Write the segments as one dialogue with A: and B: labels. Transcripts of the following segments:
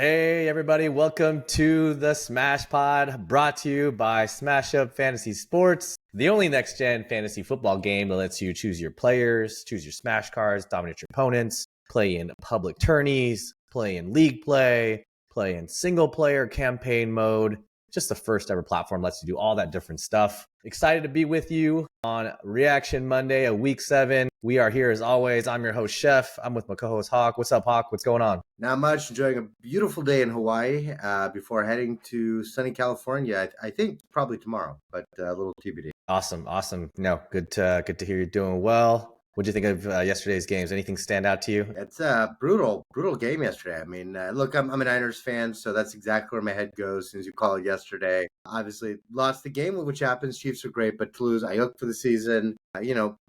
A: Hey, everybody, welcome to the Smash Pod, brought to you by Smash Up Fantasy Sports, the only next gen fantasy football game that lets you choose your players, choose your Smash cards, dominate your opponents, play in public tourneys, play in league play in single player campaign mode. Just the first ever platform lets you do all that different stuff. Excited to be with you on Reaction Monday of week 7. We are here as always. I'm your host, Chef. I'm with my co-host, Hawk. What's up, Hawk? What's going on?
B: Not much. Enjoying a beautiful day in Hawaii before heading to sunny California. I think probably tomorrow, but a little TBD.
A: Awesome. No, good to hear you're doing well. What do you think of yesterday's games? Anything stand out to you?
B: It's a brutal game yesterday. I mean, look, I'm a Niners fan, so that's exactly where my head goes as soon as you call it yesterday. Obviously, lost the game, which happens. Chiefs are great, but to lose Ayuk for the season,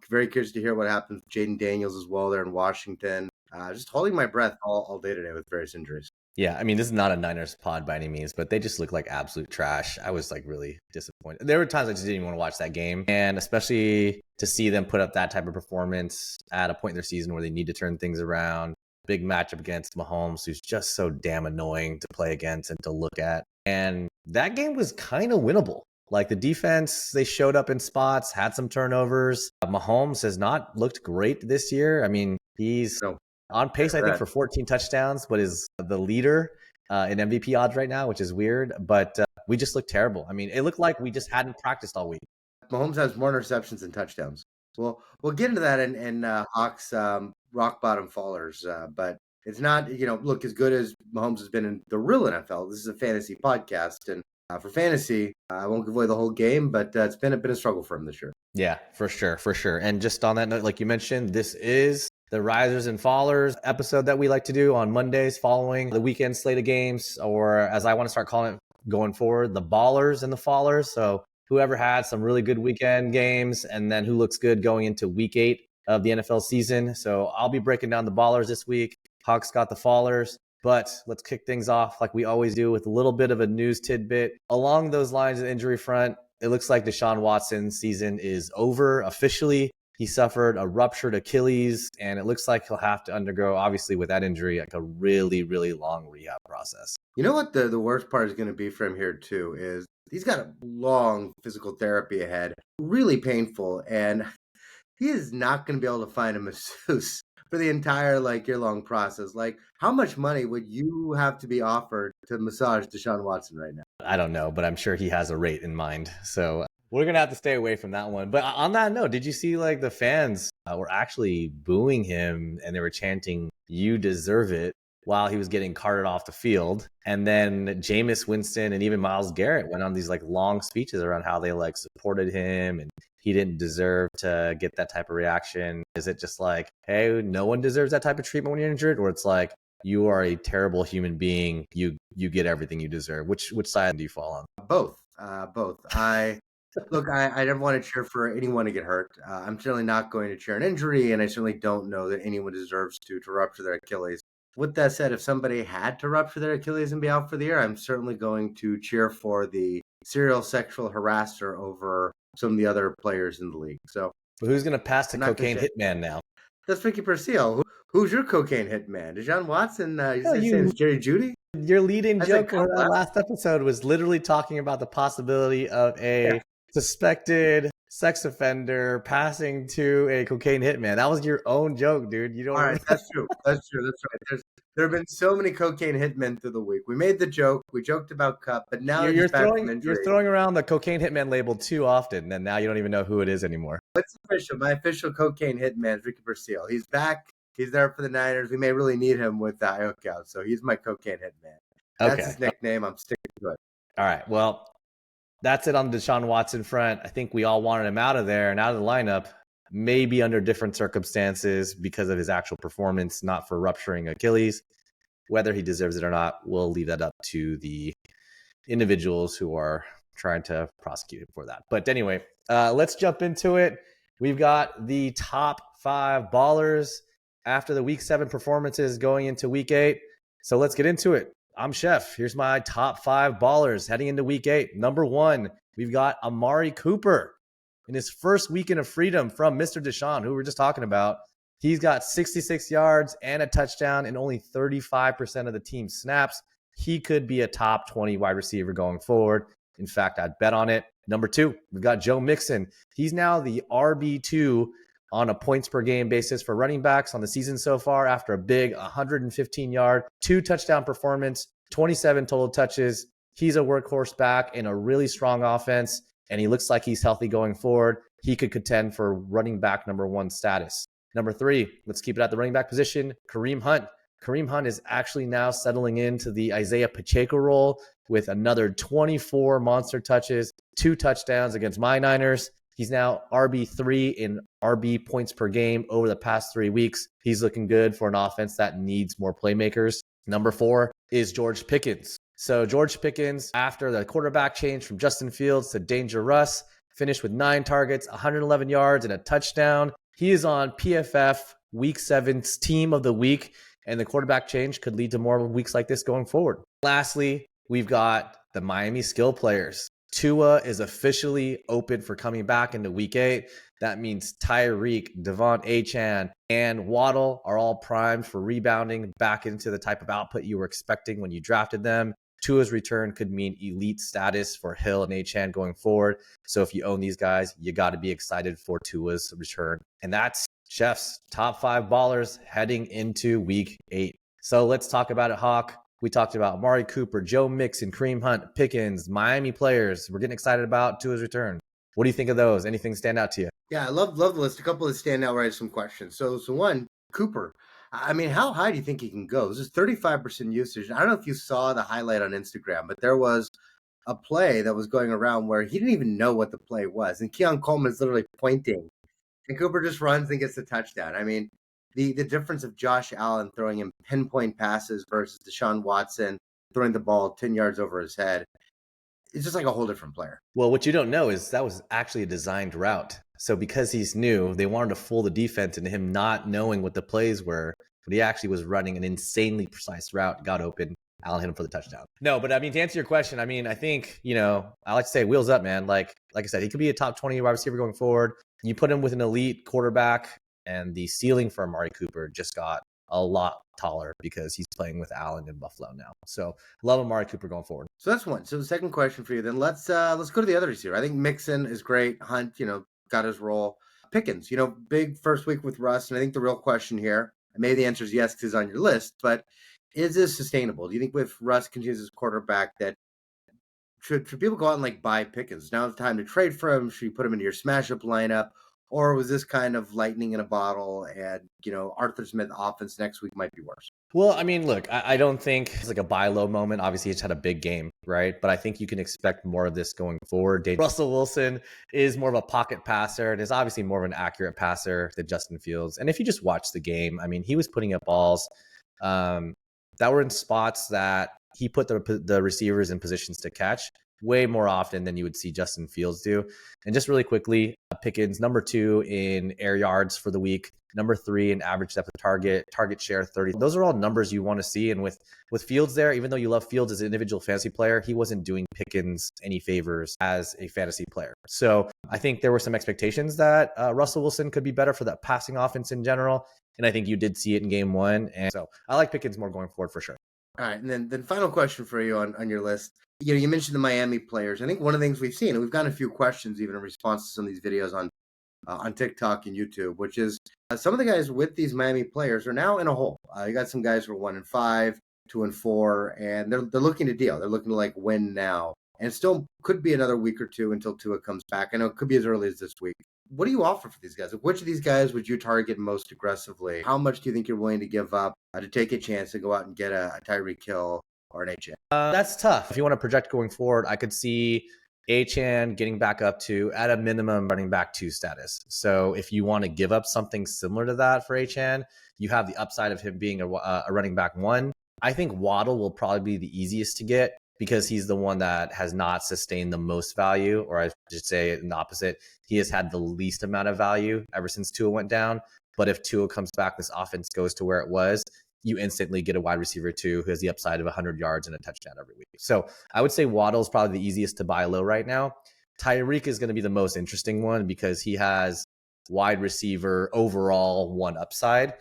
B: very curious to hear what happens with Jaden Daniels as well there in Washington. Just holding my breath all day today with various injuries.
A: Yeah, I mean, this is not a Niners pod by any means, but they just look like absolute trash. I was like really disappointed. There were times I just didn't even want to watch that game. And especially to see them put up that type of performance at a point in their season where they need to turn things around. Big matchup against Mahomes, who's just so damn annoying to play against and to look at. And that game was kind of winnable. Like the defense, they showed up in spots, had some turnovers. Mahomes has not looked great this year. I mean, he's on pace, I think, for 14 touchdowns, but is the leader in MVP odds right now, which is weird. But we just looked terrible. I mean, it looked like we just hadn't practiced all week.
B: Mahomes has more interceptions than touchdowns. Well, we'll get into that in Hawks rock bottom fallers, but it's not, look, as good as Mahomes has been in the real NFL. This is a fantasy podcast, and for fantasy, I won't give away the whole game, but it's been a struggle for him this year.
A: Yeah, for sure. And just on that note, like you mentioned, this is the Risers and Fallers episode that we like to do on Mondays following the weekend slate of games, or as I want to start calling it going forward, the Ballers and the Fallers. So whoever had some really good weekend games and then who looks good going into week 8 of the NFL season. So I'll be breaking down the Ballers this week. Hawks got the Fallers. But let's kick things off like we always do with a little bit of a news tidbit. Along those lines of the injury front, it looks like Deshaun Watson's season is over officially. He suffered a ruptured Achilles, and it looks like he'll have to undergo, obviously with that injury, like a really, really long rehab process.
B: You know what the worst part is going to be for him here too is he's got a long physical therapy ahead, really painful, and he is not going to be able to find a masseuse for the entire year-long process. Like, how much money would you have to be offered to massage Deshaun Watson right now?
A: I don't know, but I'm sure he has a rate in mind. So we're going to have to stay away from that one. But on that note, did you see the fans were actually booing him and they were chanting, "You deserve it," while he was getting carted off the field? And then Jameis Winston and even Myles Garrett went on these long speeches around how they supported him and he didn't deserve to get that type of reaction. Is it just hey, no one deserves that type of treatment when you're injured? Or it's you are a terrible human being. You get everything you deserve. Which side do you fall on?
B: Both. Look, I never want to cheer for anyone to get hurt. I'm certainly not going to cheer an injury, and I certainly don't know that anyone deserves to rupture their Achilles. With that said, if somebody had to rupture their Achilles and be out for the year, I'm certainly going to cheer for the serial sexual harasser over some of the other players in the league. So
A: who's going to pass the cocaine hitman now?
B: That's Ricky Percio. Who's your cocaine hitman? Deshaun Watson? His name is Jerry Jeudy?
A: Your lead-in joke on that last episode was literally talking about the possibility of a suspected sex offender passing to a cocaine hitman. That was your own joke, dude. You don't.
B: All right, that's true. That's right. There have been so many cocaine hitmen through the week. We made the joke. We joked about Cup, but now
A: you're throwing around the cocaine hitman label too often, and now you don't even know who it is anymore.
B: It's official. My official cocaine hitman is Ricky Percio. He's back. He's there for the Niners. We may really need him with Ayuk out, so he's my cocaine hitman. That's his nickname. I'm sticking to it.
A: All right. Well, that's it on the Deshaun Watson front. I think we all wanted him out of there and out of the lineup, maybe under different circumstances because of his actual performance, not for rupturing Achilles. Whether he deserves it or not, we'll leave that up to the individuals who are trying to prosecute him for that. But anyway, let's jump into it. We've got the top 5 ballers after the week 7 performances going into week 8. So let's get into it. I'm Chef. Here's my top 5 ballers heading into week 8. Number 1, we've got Amari Cooper in his first weekend of freedom from Mr. Deshaun, who we were just talking about. He's got 66 yards and a touchdown in only 35% of the team's snaps. He could be a top 20 wide receiver going forward. In fact, I'd bet on it. Number 2, we've got Joe Mixon. He's now the RB2 on a points per game basis for running backs on the season so far after a big 115-yard, 2-touchdown performance, 27 total touches. He's a workhorse back in a really strong offense, and he looks like he's healthy going forward. He could contend for running back number 1 status. Number 3, let's keep it at the running back position, Kareem Hunt. Kareem Hunt is actually now settling into the Isaiah Pacheco role with another 24 monster touches, 2 touchdowns against my Niners. He's now RB3 in RB points per game over the past 3 weeks. He's looking good for an offense that needs more playmakers. Number 4 is George Pickens. So George Pickens, after the quarterback change from Justin Fields to Danger Russ, finished with 9 targets, 111 yards, and a touchdown. He is on PFF Week 7's Team of the Week, and the quarterback change could lead to more weeks like this going forward. Lastly, we've got the Miami skill players. Tua is officially open for coming back into Week 8. That means Tyreek, Devon Achane, and Waddle are all primed for rebounding back into the type of output you were expecting when you drafted them. Tua's return could mean elite status for Hill and Achane going forward. So if you own these guys, you got to be excited for Tua's return. And that's Chef's top 5 ballers heading into Week 8. So let's talk about it, Hawk. We talked about Amari Cooper, Joe Mixon, Kareem Hunt, Pickens, Miami players. We're getting excited about Tua's return. What do you think of those? Anything stand out to you?
B: Yeah, I love the list. A couple that stand out where I have some questions. So one, Cooper. I mean, how high do you think he can go? This is 35% usage. I don't know if you saw the highlight on Instagram, but there was a play that was going around where he didn't even know what the play was. And Keon Coleman is literally pointing. And Cooper just runs and gets the touchdown. I mean, the difference of Josh Allen throwing him pinpoint passes versus Deshaun Watson throwing the ball 10 yards over his head, it's just like a whole different player.
A: Well, what you don't know is that was actually a designed route. So because he's new, they wanted to fool the defense into him not knowing what the plays were, but he actually was running an insanely precise route, got open. Allen hit him for the touchdown. No, but I mean, to answer your question, I mean, I think, I like to say wheels up, man. Like I said, he could be a top 20 wide receiver going forward. You put him with an elite quarterback, and the ceiling for Amari Cooper just got a lot taller because he's playing with Allen in Buffalo now. So love Amari Cooper going forward.
B: So that's one. So the second question for you, then let's go to the other receiver. I think Mixon is great. Hunt, got his role. Pickens, big first week with Russ. And I think the real question here, maybe the answer is yes, because it's on your list, but is this sustainable? Do you think with Russ continues as quarterback that should people go out and buy Pickens? Now it's time to trade for him. Should you put him into your smash up lineup? Or was this kind of lightning in a bottle and, Arthur Smith offense next week might be worse?
A: Well, I mean, look, I don't think it's like a buy low moment. Obviously, he's had a big game, right? But I think you can expect more of this going forward. Russell Wilson is more of a pocket passer and is obviously more of an accurate passer than Justin Fields. And if you just watch the game, I mean, he was putting up balls that were in spots that he put the receivers in positions to catch way more often than you would see Justin Fields do. And just really quickly, Pickens, number 2 in air yards for the week, number 3 in average depth of target share 30. Those are all numbers you want to see. And with Fields there, even though you love Fields as an individual fantasy player, he wasn't doing Pickens any favors as a fantasy player. So I think there were some expectations that Russell Wilson could be better for that passing offense in general. And I think you did see it in game 1. And so I like Pickens more going forward for sure.
B: All right. And then final question for you on your list. You mentioned the Miami players. I think one of the things we've seen, and we've gotten a few questions even in response to some of these videos on TikTok and YouTube, which is some of the guys with these Miami players are now in a hole. You got some guys who are 1-5, 2-4, and they're looking to deal. They're looking to win now, and it still could be another week or two until Tua comes back. I know it could be as early as this week. What do you offer for these guys? Which of these guys would you target most aggressively? How much do you think you're willing to give up to take a chance to go out and get a Tyreek Hill or an Achane?
A: That's tough. If you want to project going forward, I could see Achane getting back up to, at a minimum, running back 2 status. So if you want to give up something similar to that for Achane, you have the upside of him being a running back 1. I think Waddle will probably be the easiest to get because he's the one that has not sustained the most value, or I should say the opposite. He has had the least amount of value ever since Tua went down. But if Tua comes back, this offense goes to where it was, you instantly get a wide receiver 2 who has the upside of 100 yards and a touchdown every week. So I would say Waddle is probably the easiest to buy low right now. Tyreek is going to be the most interesting one because he has wide receiver overall 1 upside.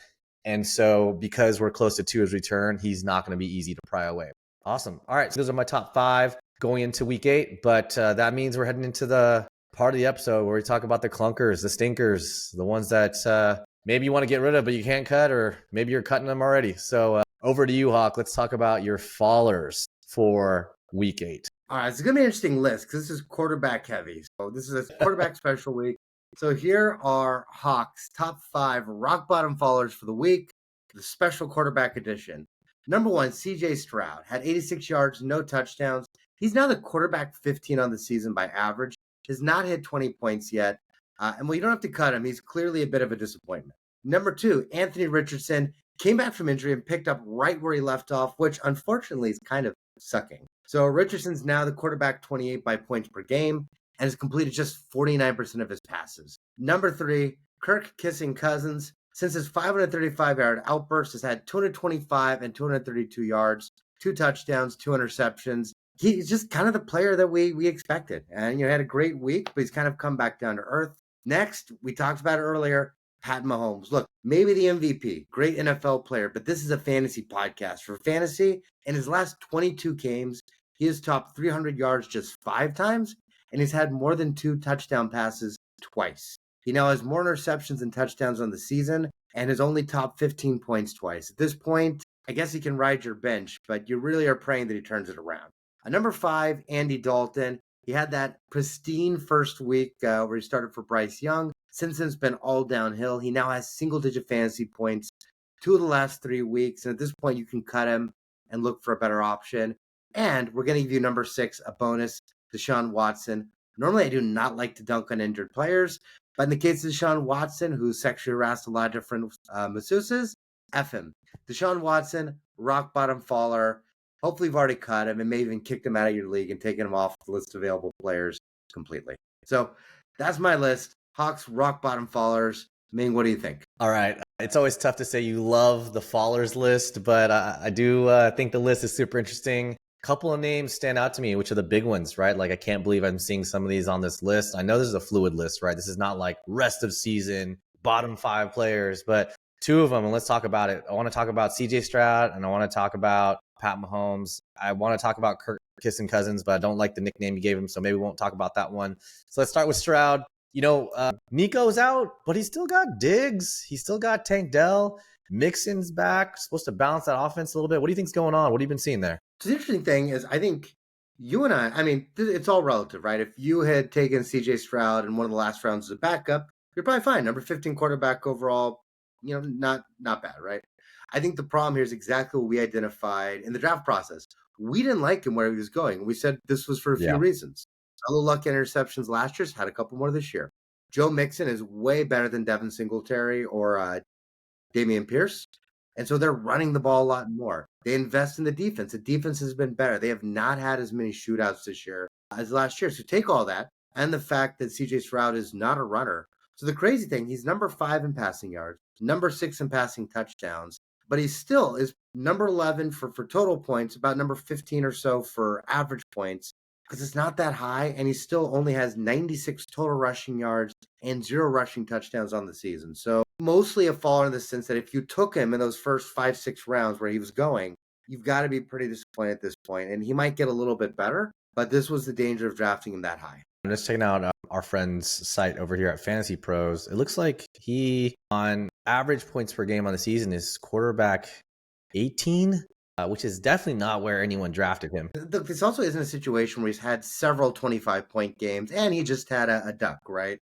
A: And so because we're close to Tua's return, he's not going to be easy to pry away. Awesome. All right. So those are my top 5 going into week 8. But that means we're heading into the part of the episode where we talk about the clunkers, the stinkers, the ones that maybe you want to get rid of, but you can't cut, or maybe you're cutting them already. So over to you, Hawk. Let's talk about your fallers for week 8.
B: All right, it's going to be an interesting list because this is quarterback heavy. So this is a quarterback special week. So here are Hawk's top 5 rock bottom fallers for the week, the special quarterback edition. Number 1, CJ Stroud had 86 yards, no touchdowns. He's now the quarterback 15 on the season by average. Has not hit 20 points yet. And you don't have to cut him. He's clearly a bit of a disappointment. Number 2, Anthony Richardson came back from injury and picked up right where he left off, which unfortunately is kind of sucking. So Richardson's now the quarterback 28 by points per game and has completed just 49% of his passes. Number 3, Kirk Cousins. Since his 535-yard outburst, has had 225 and 232 yards, 2 touchdowns, 2 interceptions. He's just kind of the player that we expected. And, had a great week, but he's kind of come back down to earth. Next, we talked about it earlier, Pat Mahomes. Look, maybe the MVP, great NFL player, but this is a fantasy podcast. For fantasy, in his last 22 games, he has topped 300 yards just 5 times, and he's had more than 2 touchdown passes twice. He now has more interceptions and touchdowns on the season and has only topped 15 points twice. At this point, I guess he can ride your bench, but you really are praying that he turns it around. Number 5, Andy Dalton. He had that pristine first week where he started for Bryce Young. Since then, it's been all downhill. He now has single-digit fantasy points 2 of the last 3 weeks. And at this point, you can cut him and look for a better option. And we're going to give you number 6, a bonus, Deshaun Watson. Normally, I do not like to dunk on injured players. But in the case of Deshaun Watson, who sexually harassed a lot of different masseuses, F him. Deshaun Watson, rock bottom faller. Hopefully you've already cut him and maybe even kicked him out of your league and taken him off the list of available players completely. So that's my list. Hawks, rock bottom fallers. Ming, what do you think?
A: All right. It's always tough to say you love the fallers list, but I do think the list is super interesting. A couple of names stand out to me, which are the big ones, right? Like, I can't believe I'm seeing some of these on this list. I know this is a fluid list, right? This is not like rest of season, bottom 5 players, but 2 of them, and let's talk about it. I want to talk about CJ Stroud, and I want to talk about Pat Mahomes. I want to talk about Kirk Cousins, but I don't like the nickname you gave him, so maybe we won't talk about that one. So let's start with Stroud. Nico's out, but he's still got Diggs. He's still got Tank Dell. Mixon's back, supposed to balance that offense a little bit. What do you think's going on? What have you been seeing there?
B: So the interesting thing is, I think you and I mean, it's all relative, right? If you had taken CJ Stroud in one of the last rounds as a backup, you're probably fine. Number 15 quarterback overall, not bad, right? I think the problem here is exactly what we identified in the draft process. We didn't like him where he was going. We said this was for a few reasons. A little luck interceptions last year, had a couple more this year. Joe Mixon is way better than Devin Singletary or Dameon Pierce. And so they're running the ball a lot more. They invest in the defense. The defense has been better. They have not had as many shootouts this year as last year. So take all that and the fact that CJ Stroud is not a runner. So the crazy thing, he's number 5 in passing yards, number 6 in passing touchdowns, but he still is number 11 for total points, about number 15 or so for average points, because it's not that high, and he still only has 96 total rushing yards and 0 rushing touchdowns on the season. So mostly a faller in the sense that if you took him in those first 5-6 rounds where he was going, you've got to be pretty disappointed at this point. And he might get a little bit better, but this was the danger of drafting him that high.
A: I'm just checking out our friend's site over here at Fantasy Pros. It looks like he, on average points per game on the season, is quarterback 18, which is definitely not where anyone drafted him.
B: This also isn't a situation where he's had several 25-point games and he just had a duck, right?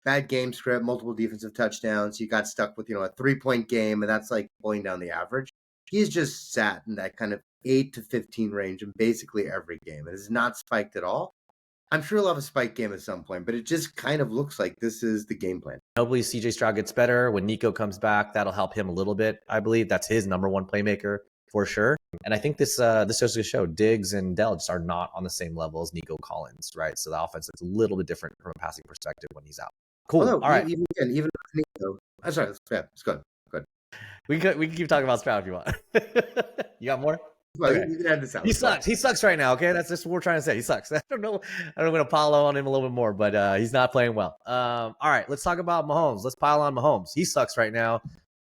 B: Bad game script, multiple defensive touchdowns. You got stuck with, a 3-point game, and that's like pulling down the average. He's just sat in that kind of 8 to 15 range in basically every game. It is not spiked at all. I'm sure he'll have a spike game at some point, but it just kind of looks like this is the game plan.
A: Hopefully CJ Stroud gets better. When Nico comes back, that'll help him a little bit. I believe that's his number 1 playmaker for sure. And I think this goes to show Diggs and Dell just are not on the same level as Nico Collins, right? So the offense is a little bit different from a passing perspective when he's out. Cool.
B: Although,
A: all right.
B: Even Nico, I'm sorry. Let's go.
A: We can keep talking about Stroud if you want. You got more?
B: Okay. You can add this out.
A: He sucks. He sucks right now. Okay, that's just what we're trying to say. He sucks. I don't know. I'm going to pile on him a little bit more, but he's not playing well. All right, let's talk about Mahomes. Let's pile on Mahomes. He sucks right now,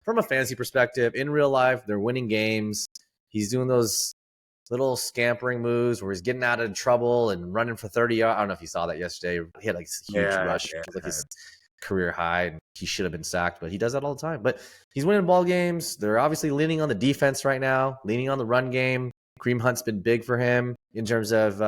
A: from a fantasy perspective. In real life, they're winning games. He's doing those little scampering moves where he's getting out of trouble and running for 30 yards. I don't know if you saw that yesterday. He had like this huge rush, like his career high, and he should have been sacked, but he does that all the time. But he's winning ball games. They're obviously leaning on the defense right now, leaning on the run game. Kareem Hunt's been big for him in terms of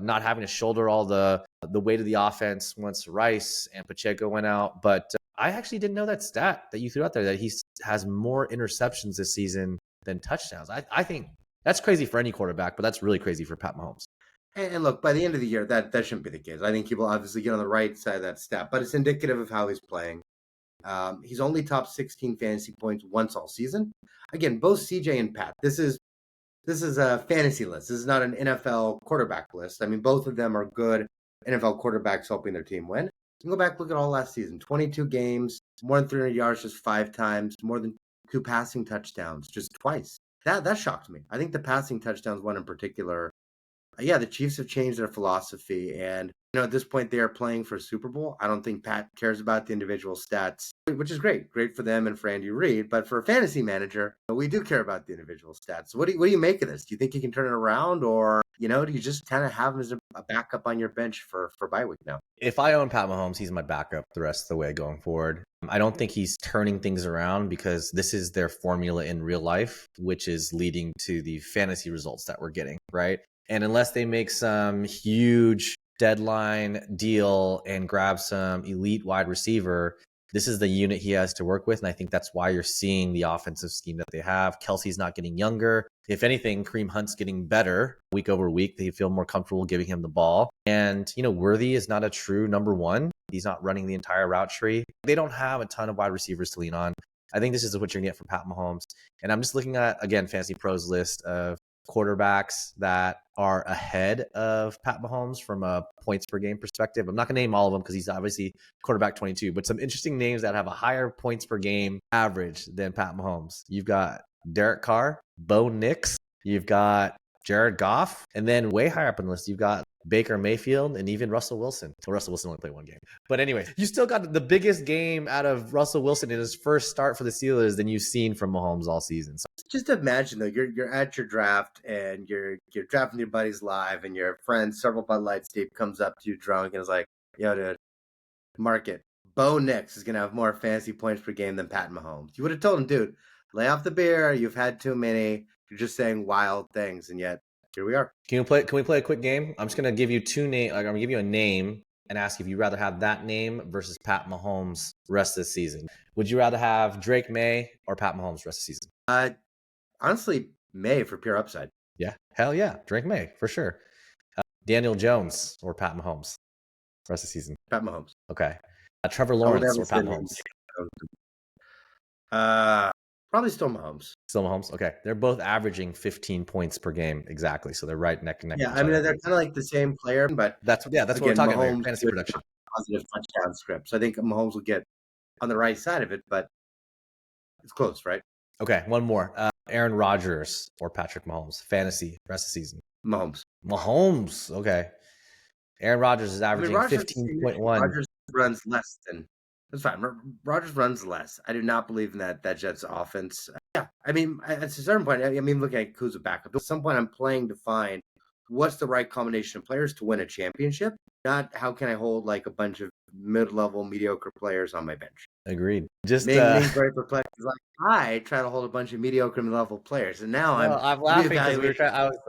A: not having to shoulder all the weight of the offense once Rice and Pacheco went out. But I actually didn't know that stat that you threw out there, that he has more interceptions this season than touchdowns. I think that's crazy for any quarterback, but that's really crazy for Pat Mahomes.
B: And look, by the end of the year, that shouldn't be the case. I think he will obviously get on the right side of that stat, but it's indicative of how he's playing. He's only top 16 fantasy points once all season. Again, both CJ and Pat. This is a fantasy list. This is not an NFL quarterback list. I mean, both of them are good NFL quarterbacks helping their team win. You can go back, look at all last season. 22 games, more than 300 yards just 5 times, more than 2 passing touchdowns just twice. That shocked me. I think the passing touchdowns one in particular. Yeah, the Chiefs have changed their philosophy, and at this point they are playing for a Super Bowl. I don't think Pat cares about the individual stats, which is great for them and for Andy Reid. But for a fantasy manager, we do care about the individual stats. What do you make of this? Do you think he can turn it around, or do you just kind of have him as a backup on your bench for bye week now?
A: If I own Pat Mahomes, he's my backup the rest of the way going forward. I don't think he's turning things around because this is their formula in real life, which is leading to the fantasy results that we're getting, right? And unless they make some huge deadline deal and grab some elite wide receiver, this is the unit he has to work with. And I think that's why you're seeing the offensive scheme that they have. Kelsey's not getting younger. If anything, Kareem Hunt's getting better week over week. They feel more comfortable giving him the ball. And, Worthy is not a true number one. He's not running the entire route tree. They don't have a ton of wide receivers to lean on. I think this is what you're going to get from Pat Mahomes. And I'm just looking at, again, Fantasy Pros list of quarterbacks that are ahead of Pat Mahomes from a points per game perspective. I'm not going to name all of them because he's obviously quarterback 22, but some interesting names that have a higher points per game average than Pat Mahomes. You've got Derek Carr, Bo Nix, you've got Jared Goff, and then way higher up on the list, you've got Baker Mayfield and even Russell Wilson. Well, Russell Wilson only played one game. But anyway, you still got the biggest game out of Russell Wilson in his first start for the Steelers than you've seen from Mahomes all season. So
B: just imagine though, you're at your draft and you're drafting your buddies live, and your friend several Bud Lights deep comes up to you drunk and is like, "Yo, dude, mark it. Bo Nix is gonna have more fantasy points per game than Pat Mahomes." You would have told him, "Dude, lay off the beer. You've had too many. You're just saying wild things." And yet here we are.
A: Can we play a quick game? I'm just gonna give you two names. I'm gonna give you a name and ask if you'd rather have that name versus Pat Mahomes rest of the season. Would you rather have Drake May or Pat Mahomes rest of the season?
B: Honestly, May for pure upside.
A: Yeah, hell yeah, Drake May for sure. Daniel Jones or Pat Mahomes rest of the season?
B: Pat Mahomes.
A: Okay. Trevor Lawrence or Pat Mahomes?
B: Probably still Mahomes.
A: Still Mahomes. Okay, they're both averaging 15 points per game exactly, so they're right neck and neck.
B: Yeah, I mean they're kind of like the same player, but
A: that's again, what we're talking about. Fantasy production,
B: positive touchdown script. So I think Mahomes will get on the right side of it, but it's close, right?
A: Okay, one more. Aaron Rodgers or Patrick Mahomes? Fantasy rest of the season. Mahomes. Okay. Aaron Rodgers is averaging 15.1.
B: Rodgers runs less than. That's fine. Rodgers runs less. I do not believe in that Jets offense. Yeah, I mean, at a certain point, I mean, looking at who's a backup. At some point, I'm playing to find what's the right combination of players to win a championship. Not how can I hold like a bunch of mid-level mediocre players on my bench.
A: Agreed. Just
B: me very perplexed. Like I try to hold a bunch of mediocre level players, and now
A: I'm laughing because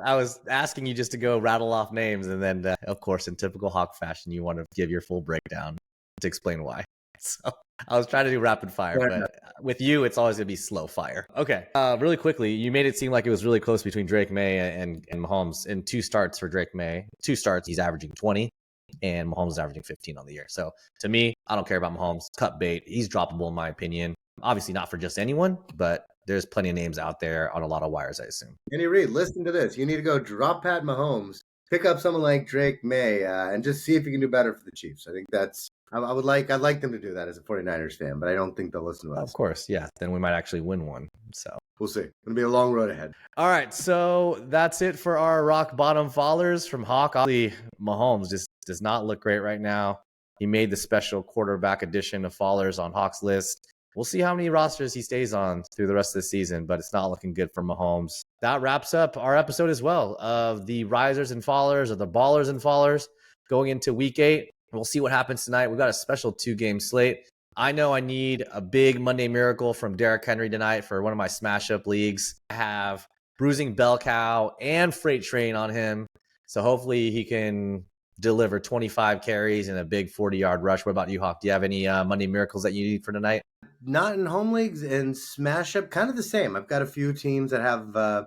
A: I was asking you just to go rattle off names, and then of course, in typical Hawk fashion, you want to give your full breakdown to explain why. So I was trying to do rapid fire, but with you, it's always going to be slow fire. Okay. Really quickly, you made it seem like it was really close between Drake May and Mahomes. In 2 starts for Drake May, 2 starts, he's averaging 20, and Mahomes is averaging 15 on the year. So to me, I don't care about Mahomes. Cut bait. He's droppable in my opinion. Obviously not for just anyone, but there's plenty of names out there on a lot of wires, I assume.
B: Andy Reid, listen to this. You need to go drop Pat Mahomes, pick up someone like Drake May, and just see if you can do better for the Chiefs. I think that's I'd like them to do that as a 49ers fan, but I don't think they'll listen to us.
A: Of course, yeah. Then we might actually win one. So
B: we'll see. It's going to be a long road ahead.
A: All right, so that's it for our rock bottom fallers from Hawk. Obviously, Mahomes just does not look great right now. He made the special quarterback edition of fallers on Hawk's list. We'll see how many rosters he stays on through the rest of the season, but it's not looking good for Mahomes. That wraps up our episode as well of the risers and fallers, or the ballers and fallers, going into week 8. We'll see what happens tonight. We've got a special 2-game slate. I know I need a big Monday miracle from Derrick Henry tonight for one of my smash up leagues. I have bruising bell cow and freight train on him. So hopefully he can deliver 25 carries and a big 40-yard rush. What about you, Hawk? Do you have any Monday miracles that you need for tonight?
B: Not in home leagues, and smash up, kind of the same. I've got a few teams that have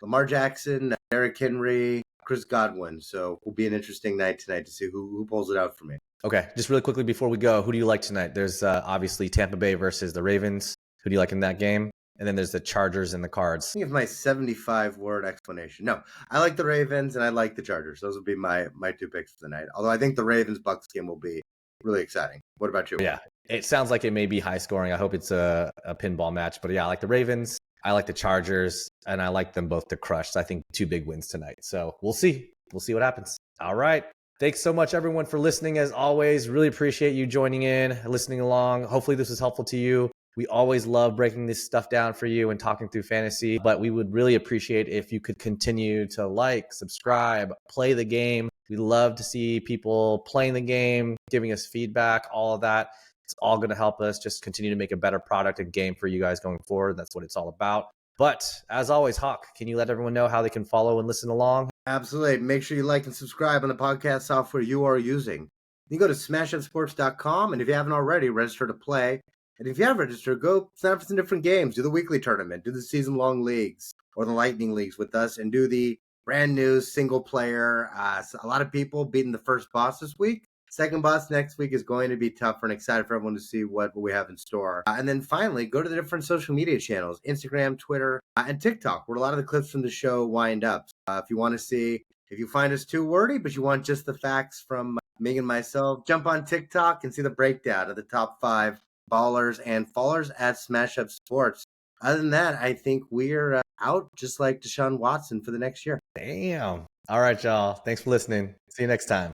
B: Lamar Jackson, Derrick Henry, Chris Godwin. So will be an interesting night tonight to see who pulls it out for me.
A: Okay, just really quickly before we go, who do you like tonight? There's obviously Tampa Bay versus the Ravens. Who do you like in that game? And then there's the Chargers and the Cards.
B: Give my 75-word explanation. No, I like the Ravens and I like the Chargers. Those would be my 2 picks for the night. Although I think the Ravens-Bucks game will be really exciting. What about you?
A: Yeah, it sounds like it may be high scoring. I hope it's a pinball match. But yeah, I like the Ravens. I like the Chargers. And I like them both to crush. So I think 2 big wins tonight. So we'll see. We'll see what happens. All right. Thanks so much, everyone, for listening. As always, really appreciate you joining in, listening along. Hopefully this was helpful to you. We always love breaking this stuff down for you and talking through fantasy, but we would really appreciate if you could continue to like, subscribe, play the game. We love to see people playing the game, giving us feedback, all of that. It's all going to help us just continue to make a better product and game for you guys going forward. That's what it's all about. But as always, Hawk, can you let everyone know how they can follow and listen along?
B: Absolutely. Make sure you like and subscribe on the podcast software you are using. You can go to smashupsports.com, and if you haven't already, register to play. And if you have registered, go sign up for some different games. Do the weekly tournament, do the season-long leagues or the lightning leagues with us, and do the brand new single player. A lot of people beating the first boss this week. Second boss next week is going to be tougher, and excited for everyone to see what we have in store. And then finally, go to the different social media channels, Instagram, Twitter, and TikTok, where a lot of the clips from the show wind up. If you want to see, if you find us too wordy, but you want just the facts from me and myself, jump on TikTok and see the breakdown of the top 5 ballers and fallers at Smash Up Sports. Other than that, I think we're out just like Deshaun Watson for the next year.
A: Damn. All right, y'all. Thanks for listening. See you next time.